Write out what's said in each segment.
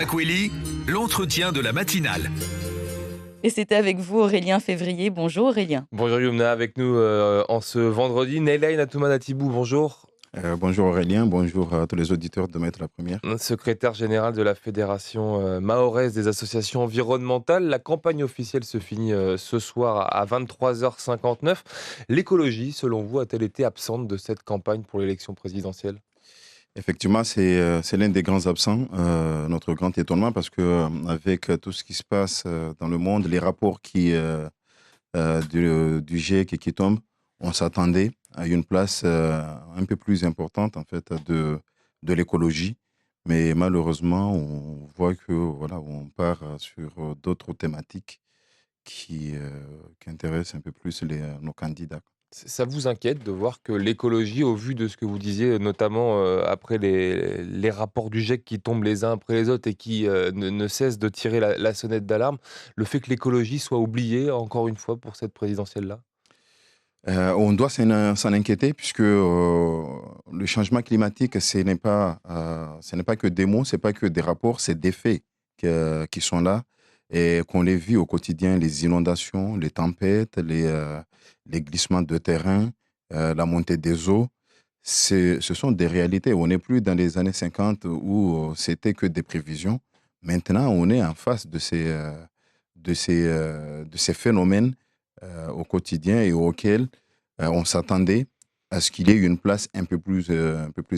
Aquili, l'entretien de la matinale. Et c'était avec vous Aurélien Février. Bonjour Aurélien. Bonjour Yumna, avec nous en ce vendredi, Neylaine Atoumane-Atibou, bonjour. Bonjour Aurélien, bonjour à tous les auditeurs de Maître la Première. Secrétaire général de la Fédération mahoraise des associations environnementales. La campagne officielle se finit ce soir à 23h59. L'écologie, selon vous, a-t-elle été absente de cette campagne pour l'élection présidentielle ? Effectivement, c'est l'un des grands absents, notre grand étonnement, parce que avec tout ce qui se passe dans le monde, les rapports du GIEC qui tombent, on s'attendait à une place un peu plus importante en fait de l'écologie. Mais malheureusement, on voit que voilà, on part sur d'autres thématiques qui intéressent un peu plus nos candidats. Ça vous inquiète de voir que l'écologie, au vu de ce que vous disiez, notamment après les rapports du GIEC qui tombent les uns après les autres et qui ne cessent de tirer la sonnette d'alarme, le fait que l'écologie soit oubliée, encore une fois, pour cette présidentielle-là ? On doit s'en inquiéter puisque le changement climatique, ce n'est pas que des mots, c'est pas que des rapports, c'est des faits qui sont là et qu'on les vit au quotidien, les inondations, les tempêtes, les glissements de terrain, la montée des eaux. Ce sont des réalités. On n'est plus dans les années 50 où c'était que des prévisions. Maintenant, on est en face de ces phénomènes au quotidien et auxquels on s'attendait à ce qu'il y ait une place un peu plus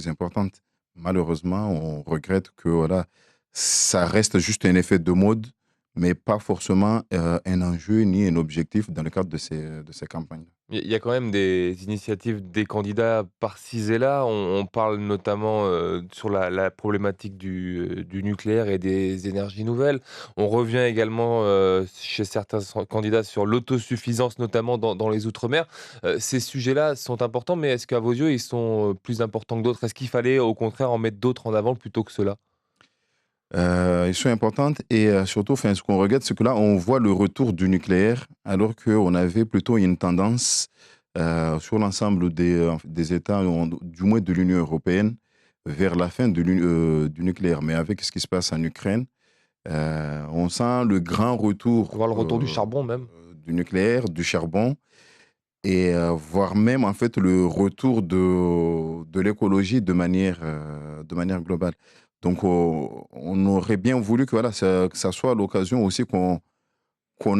importante. Malheureusement, on regrette que voilà, ça reste juste un effet de mode, mais pas forcément un enjeu ni un objectif dans le cadre de ces campagnes. Il y a quand même des initiatives des candidats par-ci et là. On parle notamment sur la problématique du nucléaire et des énergies nouvelles. On revient également chez certains candidats sur l'autosuffisance, notamment dans les outre-mer. Ces sujets-là sont importants, mais est-ce qu'à vos yeux, ils sont plus importants que d'autres ? Est-ce qu'il fallait au contraire en mettre d'autres en avant plutôt que ceux-là ? Ils sont importantes et surtout, enfin, ce qu'on regrette, c'est que là, on voit le retour du nucléaire, alors qu'on avait plutôt une tendance sur l'ensemble des États, du moins de l'Union européenne, vers la fin du nucléaire. Mais avec ce qui se passe en Ukraine, on sent le grand retour Voir le retour du charbon même ? du nucléaire, du charbon, et voire même en fait le retour de l'écologie de manière globale. Donc on aurait bien voulu que, voilà, que ça soit l'occasion aussi qu'on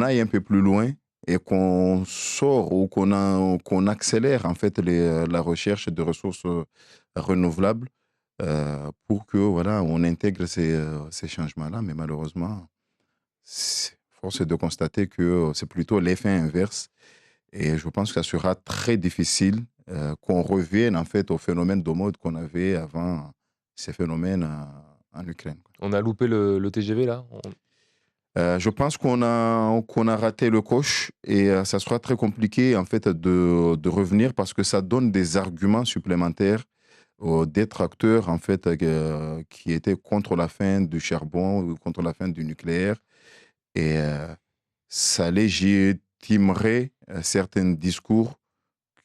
aille un peu plus loin et qu'on sort ou qu'on accélère en fait la recherche de ressources renouvelables pour que voilà, on intègre ces changements-là. Mais malheureusement, force est de constater que c'est plutôt l'effet inverse. Et je pense que ça sera très difficile qu'on revienne en fait au phénomène de mode qu'on avait avant ces phénomènes en Ukraine. On a loupé le TGV là ? Je pense qu'on a raté le coche et ça sera très compliqué en fait de revenir parce que ça donne des arguments supplémentaires aux détracteurs en fait qui étaient contre la fin du charbon ou contre la fin du nucléaire et ça légitimerait certains discours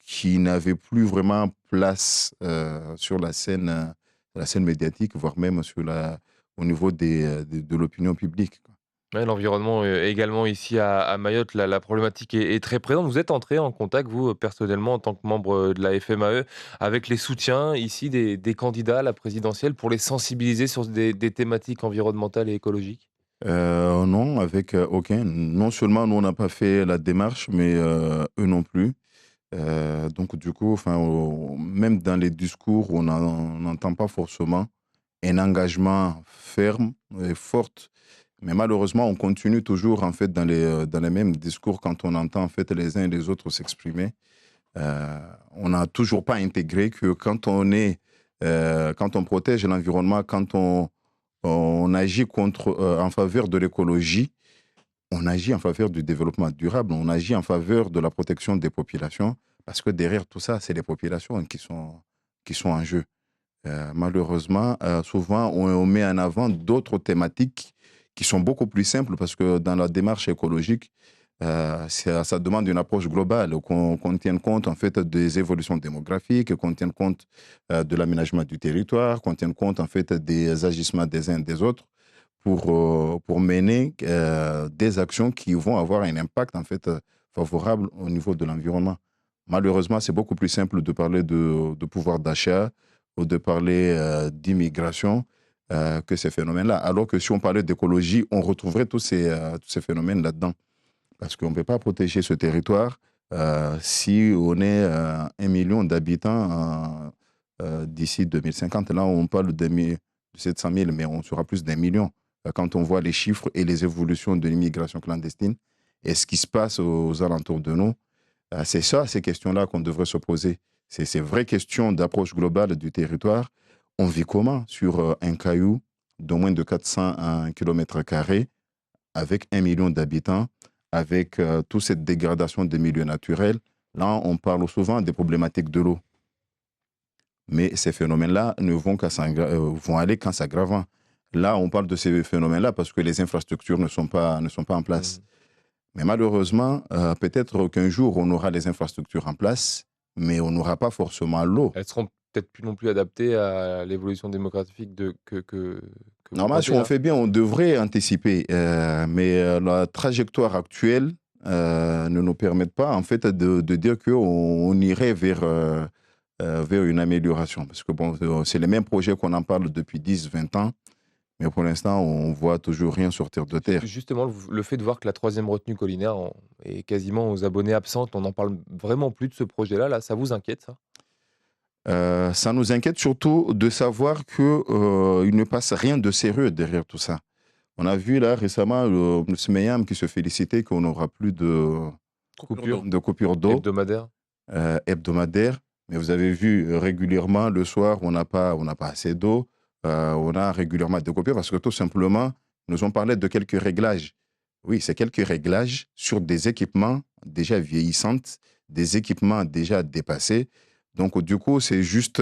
qui n'avaient plus vraiment place sur la scène médiatique, voire même au niveau de l'opinion publique, quoi. Ouais, l'environnement, également ici à Mayotte, la problématique est très présente. Vous êtes entré en contact, vous, personnellement, en tant que membre, de la FMAE, avec les soutiens ici des candidats à la présidentielle pour les sensibiliser sur des thématiques environnementales et écologiques? Non, avec aucun. Non seulement nous, on n'a pas fait la démarche, mais eux non plus. Donc du coup, enfin, même dans les discours, on n'entend pas forcément un engagement ferme et fort. Mais malheureusement, on continue toujours en fait dans les mêmes discours quand on entend en fait les uns et les autres s'exprimer. On n'a toujours pas intégré que quand on protège l'environnement, quand on agit en faveur de l'écologie, on agit en faveur du développement durable, on agit en faveur de la protection des populations, parce que derrière tout ça, c'est les populations qui sont en jeu. Malheureusement, souvent, on met en avant d'autres thématiques qui sont beaucoup plus simples parce que dans la démarche écologique, ça demande une approche globale, qu'on tienne compte en fait des évolutions démographiques, qu'on tienne compte de l'aménagement du territoire, qu'on tienne compte en fait des agissements des uns et des autres pour mener des actions qui vont avoir un impact en fait favorable au niveau de l'environnement. Malheureusement, c'est beaucoup plus simple de parler de pouvoir d'achat ou de parler d'immigration que ces phénomènes-là. Alors que si on parlait d'écologie, on retrouverait tous ces phénomènes là-dedans. Parce qu'on ne peut pas protéger ce territoire si on est 1 million d'habitants d'ici 2050. Là, on parle de 700 000, mais on sera plus d'1 million. Quand on voit les chiffres et les évolutions de l'immigration clandestine et ce qui se passe aux alentours de nous, c'est ça, ces questions-là qu'on devrait se poser. C'est ces vraies questions d'approche globale du territoire. On vit comment sur un caillou de moins de 400 km² avec 1 million d'habitants, avec toute cette dégradation des milieux naturels? Là, on parle souvent des problématiques de l'eau. Mais ces phénomènes-là ne vont aller qu'en s'aggravant. Là, on parle de ces phénomènes-là parce que les infrastructures ne sont pas en place. Mais malheureusement, peut-être qu'un jour, on aura les infrastructures en place, mais on n'aura pas forcément l'eau. Elles seront peut-être plus non plus adaptées à l'évolution démographique que vous Normalement, si pointez on là. fait bien, on devrait anticiper. Mais la trajectoire actuelle ne nous permet pas, en fait, de dire qu'on irait vers une amélioration. Parce que bon, c'est les mêmes projets qu'on en parle depuis 10-20 ans, mais pour l'instant, on voit toujours rien sortir de terre. Justement, le fait de voir que la 3e retenue collinaire est quasiment aux abonnés absentes, on n'en parle vraiment plus de ce projet-là, là, ça vous inquiète, ça? Ça nous inquiète surtout de savoir qu'il ne passe rien de sérieux derrière tout ça. On a vu là récemment le SMEAM qui se félicitait qu'on n'aura plus de coupure d'eau Hebdomadaire? hebdomadaire. Mais vous avez vu régulièrement le soir, on n'a pas assez d'eau. On a régulièrement des coupures parce que tout simplement, nous ont parlé de quelques réglages. Oui, c'est quelques réglages sur des équipements déjà vieillissants, des équipements déjà dépassés. Donc, du coup, c'est juste,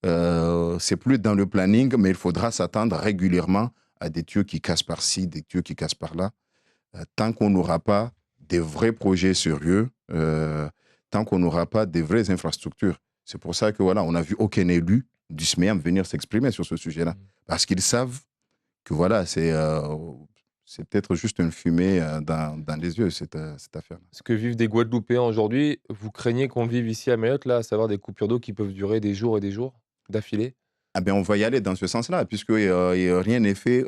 c'est plus dans le planning, mais il faudra s'attendre régulièrement à des tuyaux qui cassent par-ci, des tuyaux qui cassent par-là. Tant qu'on n'aura pas des vrais projets sérieux, tant qu'on n'aura pas des vraies infrastructures. C'est pour ça que voilà, on n'a vu aucun élu du SMEAM venir s'exprimer sur ce sujet-là. Parce qu'ils savent que voilà, c'est peut-être juste une fumée dans les yeux, cette affaire. Ce que vivent des Guadeloupéens aujourd'hui, vous craignez qu'on le vive ici à Mayotte, là, à savoir des coupures d'eau qui peuvent durer des jours et des jours d'affilée? Ah ben, on va y aller dans ce sens-là, puisque rien n'est fait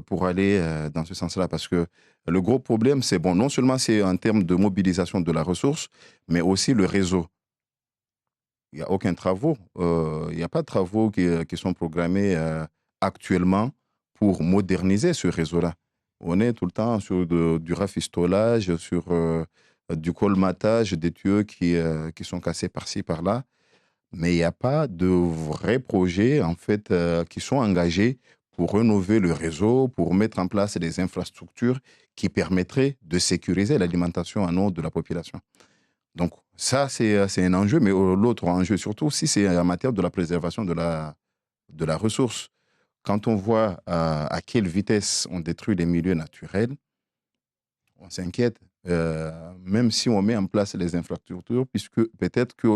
pour aller dans ce sens-là. Parce que le gros problème, c'est bon, non seulement c'est en termes de mobilisation de la ressource, mais aussi le réseau. Il n'y a aucun travaux. Il n'y a pas de travaux qui sont programmés actuellement pour moderniser ce réseau-là. On est tout le temps sur du rafistolage, sur du colmatage des tuyaux qui sont cassés par-ci, par-là. Mais il n'y a pas de vrais projets, en fait, qui sont engagés pour rénover le réseau, pour mettre en place des infrastructures qui permettraient de sécuriser l'alimentation en eau de la population. Donc, ça, c'est un enjeu, mais l'autre enjeu surtout, si c'est en matière de la préservation de la ressource. Quand on voit à quelle vitesse on détruit les milieux naturels, on s'inquiète, même si on met en place les infrastructures, puisque peut-être que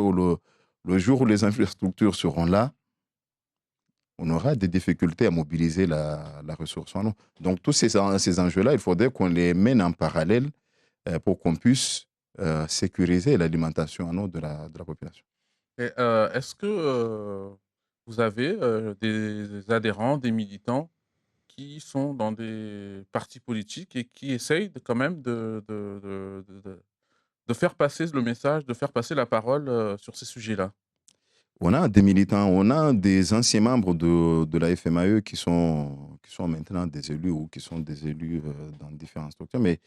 le jour où les infrastructures seront là, on aura des difficultés à mobiliser la ressource en eau. Donc, tous ces enjeux-là, il faudrait qu'on les mène en parallèle pour qu'on puisse sécuriser l'alimentation en eau de la population. Et est-ce que vous avez des adhérents, des militants qui sont dans des partis politiques et qui essayent quand même de faire passer le message, de faire passer la parole sur ces sujets-là? On a des militants, on a des anciens membres de la FMAE qui sont maintenant des élus ou qui sont des élus dans différentes structures, mais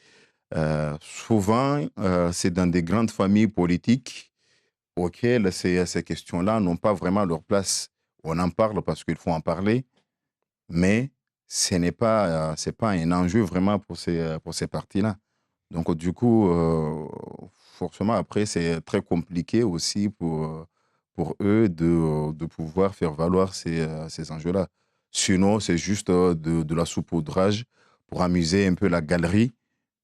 souvent, c'est dans des grandes familles politiques auxquelles ces questions-là n'ont pas vraiment leur place. On en parle parce qu'il faut en parler, mais ce n'est pas, c'est pas un enjeu vraiment pour ces partis-là. Donc, du coup, forcément, après, c'est très compliqué aussi pour eux de pouvoir faire valoir ces enjeux-là. Sinon, c'est juste de la saupoudrage pour amuser un peu la galerie,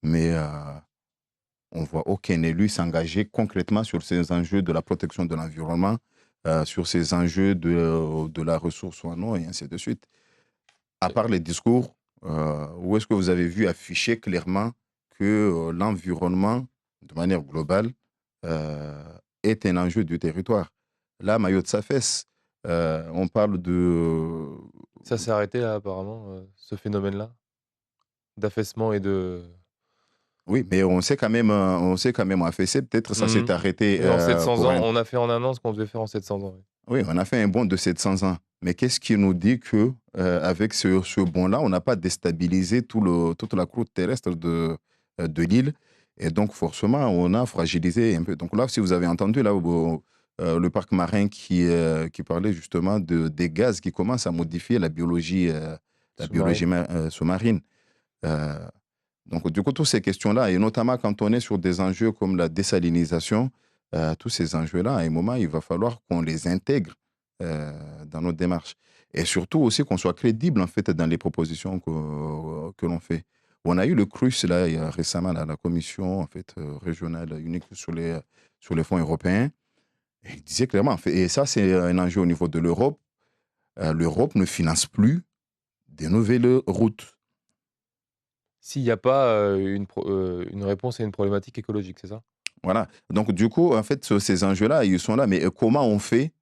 mais on ne voit aucun élu s'engager concrètement sur ces enjeux de la protection de l'environnement, sur ces enjeux de la ressource en eau et ainsi de suite. À part les discours, où est-ce que vous avez vu afficher clairement que l'environnement, de manière globale, euh, est un enjeu du territoire? Là, Mayotte s'affaisse. On parle de... Ça s'est arrêté là, apparemment, ce phénomène-là, d'affaissement et de... Oui, mais on s'est quand même affaissé. Peut-être ça s'est Mhm. arrêté Oui, en 700 pour ans, un... on a fait en un an ce qu'on devait faire en 700 ans. Oui. Oui, on a fait un bond de 700 ans. Mais qu'est-ce qui nous dit que avec ce bond-là, on n'a pas déstabilisé toute la croûte terrestre de l'île et donc forcément, on a fragilisé un peu. Donc là, si vous avez entendu là, le parc marin qui parlait justement des gaz qui commencent à modifier la biologie Sous-marine. sous-marine. Euh, donc du coup, toutes ces questions-là, et notamment quand on est sur des enjeux comme la désalinisation, tous ces enjeux-là, à un moment, il va falloir qu'on les intègre dans notre démarche. Et surtout aussi qu'on soit crédible, en fait, dans les propositions que l'on fait. On a eu le CRUS, là, il y a récemment, là, la commission, en fait, régionale unique sur les fonds européens. Et il disait clairement, en fait, et ça, c'est un enjeu au niveau de l'Europe. L'Europe ne finance plus des nouvelles routes. S'il n'y a pas une réponse à une problématique écologique, c'est ça? Voilà. Donc, du coup, en fait, ces enjeux-là, ils sont là. Mais comment on fait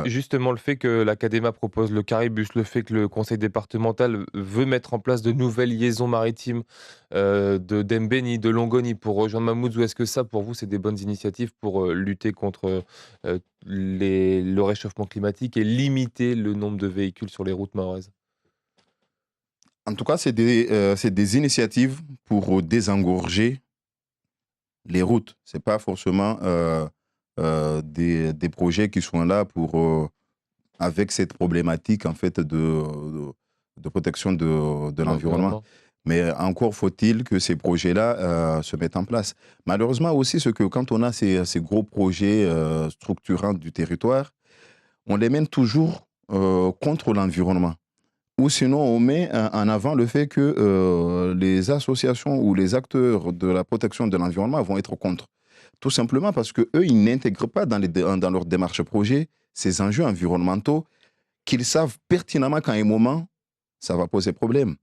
Justement, le fait que l'Académie propose le caribus, le fait que le conseil départemental veut mettre en place de nouvelles liaisons maritimes de d'Embeni, de Longoni pour rejoindre Mamoudzou, est-ce que ça, pour vous, c'est des bonnes initiatives pour lutter contre le réchauffement climatique et limiter le nombre de véhicules sur les routes mahoraises? En tout cas, c'est des initiatives pour désengorger les routes. C'est pas forcément des projets qui sont là pour, avec cette problématique en fait de protection de l'environnement. L'environnement. Mais encore faut-il que ces projets-là se mettent en place. Malheureusement aussi, ce que quand on a ces gros projets structurants du territoire, on les mène toujours contre l'environnement. Ou sinon, on met en avant le fait que les associations ou les acteurs de la protection de l'environnement vont être contre. Tout simplement parce qu'eux, ils n'intègrent pas dans leur démarche projet ces enjeux environnementaux qu'ils savent pertinemment qu'à un moment, ça va poser problème.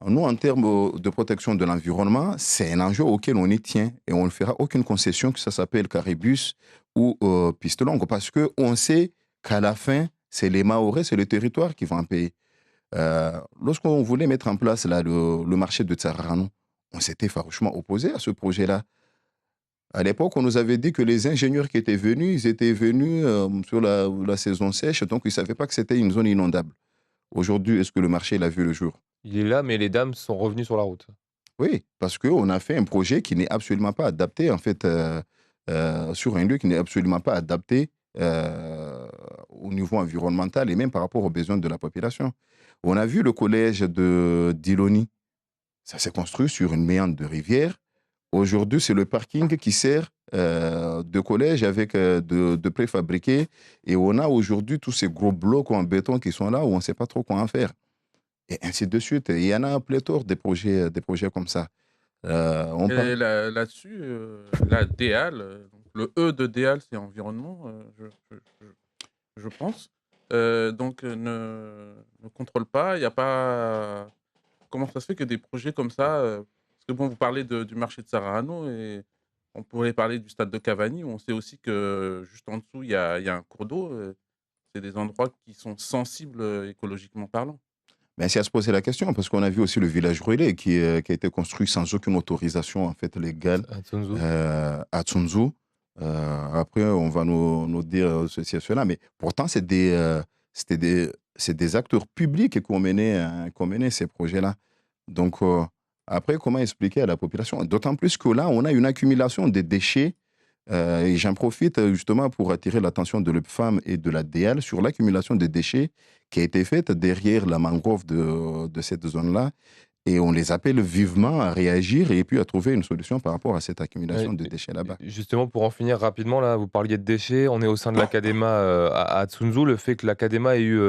Nous, en termes de protection de l'environnement, c'est un enjeu auquel on y tient et on ne fera aucune concession que ça s'appelle caribus ou piste longue parce qu'on sait qu'à la fin, c'est les Mahorais, c'est le territoire qui vont en payer. Lorsqu'on voulait mettre en place là, le marché de Tsararano, on s'était farouchement opposé à ce projet-là. À l'époque, on nous avait dit que les ingénieurs qui étaient venus, ils étaient venus sur la saison sèche, donc ils ne savaient pas que c'était une zone inondable. Aujourd'hui, est-ce que le marché l'a vu le jour? Il est là, mais les dames sont revenues sur la route. Oui, parce qu'on a fait un projet qui n'est absolument pas adapté, en fait, sur un lieu qui n'est absolument pas adapté au niveau environnemental et même par rapport aux besoins de la population. On a vu le collège de d'Iloni, ça s'est construit sur une méandre de rivière. Aujourd'hui, c'est le parking qui sert de collège avec de préfabriqués. Et on a aujourd'hui tous ces gros blocs en béton qui sont là où on ne sait pas trop quoi en faire. Et ainsi de suite. Et il y en a un pléthore des projets comme ça. On parle... Et là-dessus, la DEAL, donc le E de DEAL, c'est environnement, je pense. Donc, ne contrôle pas. Il n'y a pas. Comment ça se fait que des projets comme ça. Parce que bon, vous parlez du marché de Sarano et on pourrait parler du stade de Cavani. Où on sait aussi que juste en dessous, il y a un cours d'eau. C'est des endroits qui sont sensibles écologiquement parlant. Ben, c'est à se poser la question, parce qu'on a vu aussi le village relais qui a été construit sans aucune autorisation en fait, légale À Tsunzu. à Tsunzu. Après, on va nous dire ceci et cela, mais pourtant, c'est des acteurs publics qui ont mené ces projets-là. Donc, après, comment expliquer à la population? D'autant plus que là, on a une accumulation de déchets. Et j'en profite justement pour attirer l'attention de l'UPFAM et de la DEAL sur l'accumulation de déchets qui a été faite derrière la mangrove de cette zone-là. Et on les appelle vivement à réagir et puis à trouver une solution par rapport à cette accumulation Ouais, de déchets là-bas. justement, pour en finir rapidement, là, vous parliez de déchets. On est au sein de l'Académa à Tsunzu. Le fait que l'Académa ait eu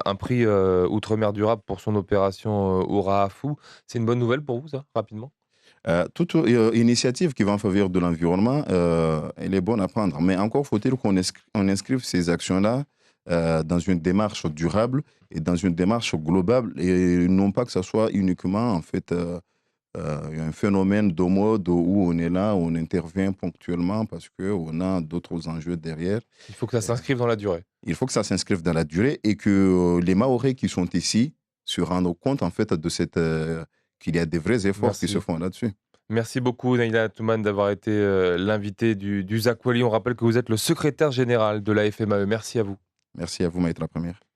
un prix Outre-mer durable pour son opération Ourahafou, c'est une bonne nouvelle pour vous, ça, rapidement? Toute initiative qui va en faveur de l'environnement, elle est bonne à prendre. Mais encore faut-il qu'on inscrive ces actions-là dans une démarche durable et dans une démarche globale, et non pas que ça soit uniquement en fait un phénomène de mode où on est là, on intervient ponctuellement parce qu'on a d'autres enjeux derrière. Il faut que ça Euh, s'inscrive dans la durée. il faut que ça s'inscrive dans la durée et que les Mahorais qui sont ici se rendent compte en fait de qu'il y a des vrais efforts qui se Merci. font là-dessus. Merci beaucoup, Naïla Touman, d'avoir été l'invité du Zakwali. On rappelle que vous êtes le secrétaire général de la FMAE. Merci à vous. Merci à vous, Maître la Première.